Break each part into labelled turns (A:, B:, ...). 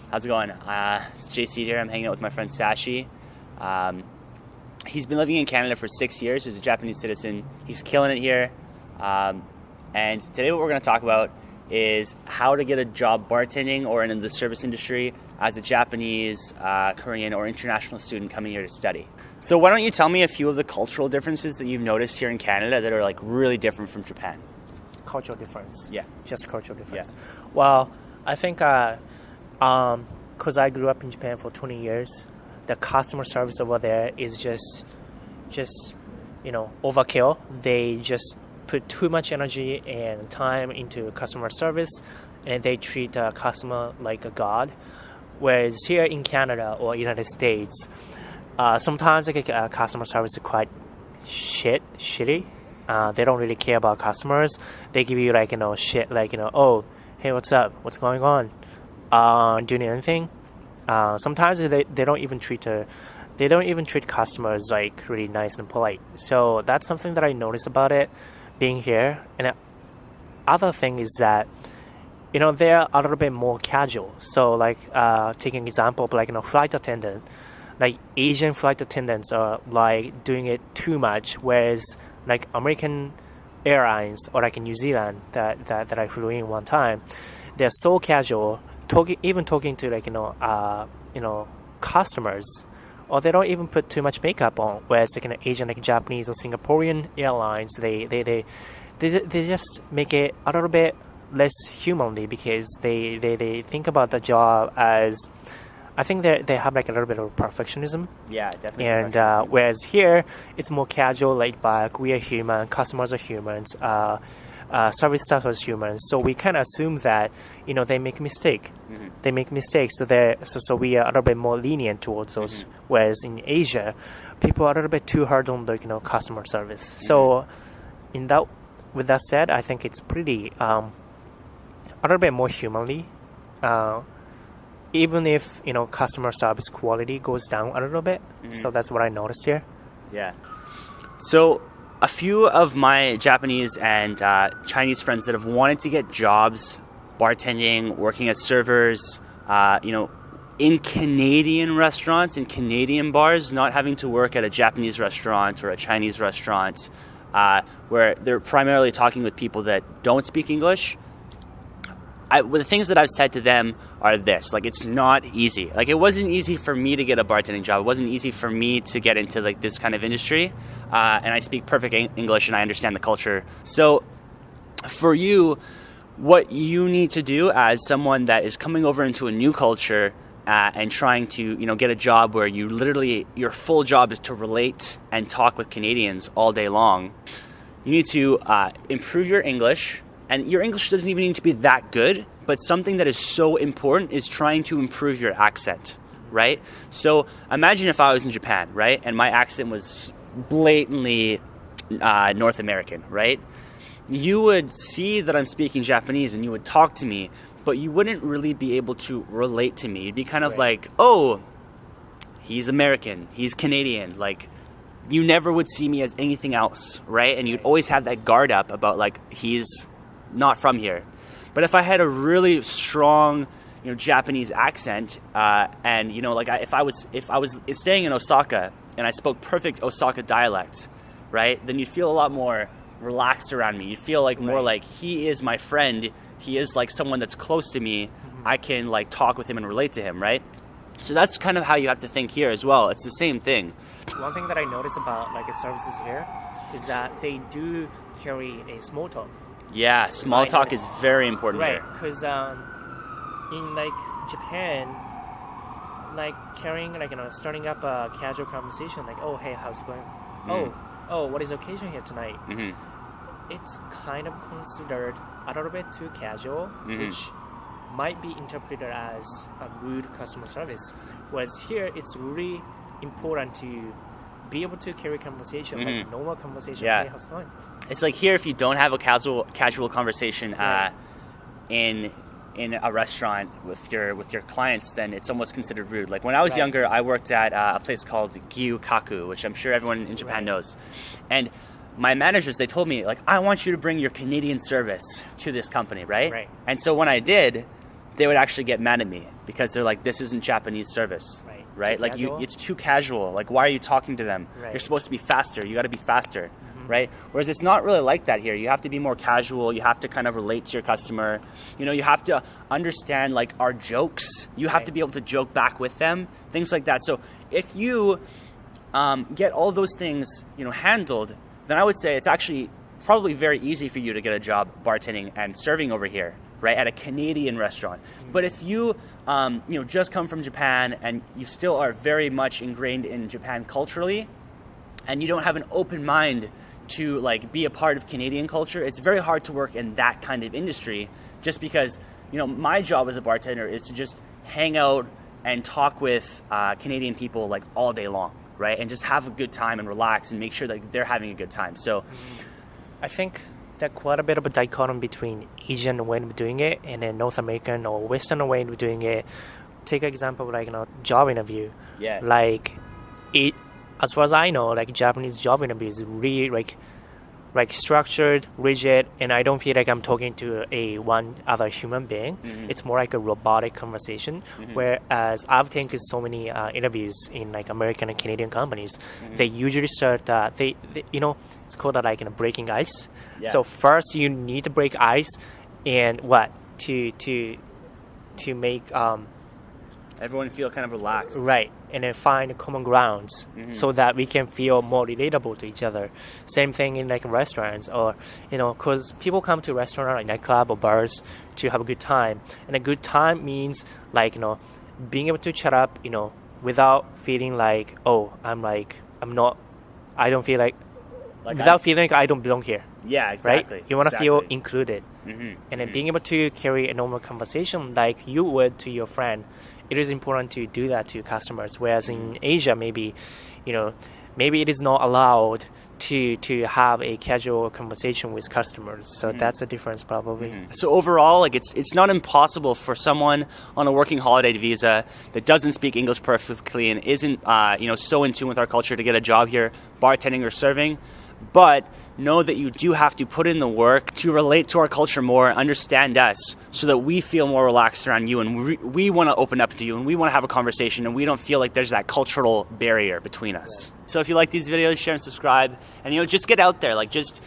A: How's it going? It's JC here. I'm hanging out with my friend Sashi. He's been living in Canada for 6 years. He's a Japanese citizen. He's killing it here. And today what we're going to talk about is how to get a job bartending or in the service industry as a Japanese, Korean, or international student coming here to study. So why don't you tell me a few of the cultural differences that you've noticed here in Canada that are like really different from Japan?
B: Cultural difference.
A: Yeah.
B: Just cultural difference.
A: Yeah.
B: Well, I think because I grew up in Japan for 20 years, the customer service over there is just overkill. They just put too much energy and time into customer service, and they treat a customer like a god. Whereas here in Canada or United States, sometimes customer service is quite shitty. They don't really care about customers. They give you shit oh, hey, what's up? What's going on? Doing anything? Sometimes they don't even treat customers like really nice and polite. So that's something that I notice about it being here. And other thing is that they're a little bit more casual. So taking an example of flight attendant, like Asian flight attendants are like doing it too much, whereas like American Airlines or like in New Zealand that I flew in one time, they're so casual, talking to customers, or they don't even put too much makeup on. Whereas Asian, Japanese or Singaporean airlines, they just make it a little bit less humanly because they think about the job as, I think they have a little bit of perfectionism.
A: Yeah, definitely.
B: And whereas here it's more casual, laid back. We are human, customers are humans, service staff are humans. So we kind of assume that they make mistake. Mm-hmm. They make mistakes, so we are a little bit more lenient towards those. Mm-hmm. Whereas in Asia, people are a little bit too hard on the customer service. Mm-hmm. So with that said, I think it's pretty a little bit more humanly. Even if customer service quality goes down a little bit. Mm-hmm. So that's what I noticed here.
A: Yeah. So a few of my Japanese and Chinese friends that have wanted to get jobs bartending, working as servers, in Canadian restaurants, in Canadian bars, not having to work at a Japanese restaurant or a Chinese restaurant, where they're primarily talking with people that don't speak English. The things that I've said to them are this: it's not easy. It wasn't easy for me to get a bartending job. It wasn't easy for me to get into this kind of industry. And I speak perfect English and I understand the culture. So for you, what you need to do as someone that is coming over into a new culture and trying to get a job where your full job is to relate and talk with Canadians all day long, you need to improve your English. And your English doesn't even need to be that good, but something that is so important is trying to improve your accent, right? So imagine if I was in Japan, right, and my accent was blatantly North American, right? You would see that I'm speaking Japanese and you would talk to me, but you wouldn't really be able to relate to me. You'd be kind of like, oh, he's American, he's Canadian, you never would see me as anything else, right? And you'd always have that guard up about he's not from here. But if I had a really strong Japanese accent and if I was staying in Osaka and I spoke perfect Osaka dialect, right, then you'd feel a lot more relaxed around me. You feel more like he is my friend, he is someone that's close to me. Mm-hmm. I can talk with him and relate to him, right? So that's kind of how you have to think here as well. It's the same thing.
B: One thing that I notice about services here is that they do carry a small talk.
A: Yeah, small talk is very important here.
B: Right, because in Japan, carrying starting up a casual conversation, oh, hey, how's it going? Mm. Oh, what is the occasion here tonight? Mm-hmm. It's kind of considered a little bit too casual, mm-hmm. which might be interpreted as a rude customer service. Whereas here, it's really important to be able to carry conversation,
A: mm-hmm.
B: Normal conversation.
A: Yeah.
B: Hey, how's it going?
A: It's here, if you don't have a casual conversation in a restaurant with your clients, then it's almost considered rude. When I was younger, I worked at a place called Gyukaku, which I'm sure everyone in Japan knows. And my managers, they told me, I want you to bring your Canadian service to this company, right?
B: Right.
A: And so when I did, they would actually get mad at me because they're like, this isn't Japanese service, right?
B: Too
A: Like
B: casual.
A: it's too casual. Like, why are you talking to them?
B: Right.
A: You're supposed to be faster. You got to be faster, right? Whereas it's not really like that here. You have to be more casual. You have to kind of relate to your customer. You know, you have to understand like our jokes. You have to be able to joke back with them, things like that. So if you get all those things, you know, handled, then I would say it's actually probably very easy for you to get a job bartending and serving over here, right, at a Canadian restaurant. But if you, you know, just come from Japan and you still are very much ingrained in Japan culturally, and you don't have an open mind to like be a part of Canadian culture, it's very hard to work in that kind of industry. Just because, you know, my job as a bartender is to just hang out and talk with Canadian people like all day long, right, and just have a good time and relax and make sure that they're having a good time. So.
B: I think there's quite a bit of a dichotomy between Asian way of doing it and then North American or Western way of doing it. Take an example like, you know, job interview.
A: Yeah.
B: Like it, as far as I know, like Japanese job interview is really like structured, rigid, and I don't feel like I'm talking to a one other human being. It's more like a robotic conversation. Whereas I've taken so many interviews in like American and Canadian companies, they usually start they you know, it's called like, you know, breaking ice.
A: Yeah.
B: So first you need to break ice, and what to make
A: Everyone feel kind of relaxed.
B: right, and then find common grounds so that we can feel more relatable to each other. Same thing in like restaurants, or, you know, because people come to restaurant like nightclub or bars to have a good time, and a good time means like, you know, being able to shut up, you know, without feeling like, oh, I don't feel like without feeling like I don't belong here.
A: Yeah, exactly.
B: Right? You want to feel
A: Exactly.
B: included, and then being able to carry a normal conversation like you would to your friend. It is important to do that to customers. Whereas in Asia, maybe, you know, maybe it is not allowed to have a casual conversation with customers. So that's the difference probably.
A: So overall, like it's not impossible for someone on a working holiday visa that doesn't speak English perfectly and isn't you know, so in tune with our culture to get a job here, bartending or serving. But know that you do have to put in the work to relate to our culture more, understand us, so that we feel more relaxed around you, and we want to open up to you, and we want to have a conversation, and we don't feel like there's that cultural barrier between us. So if you like these videos, share and subscribe, and, you know, just get out there, like just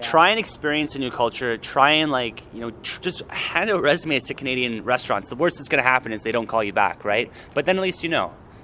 A: try and experience a new culture, try and like, you know, just hand out resumes to Canadian restaurants. The worst that's going to happen is they don't call you back, right? But then at least you know.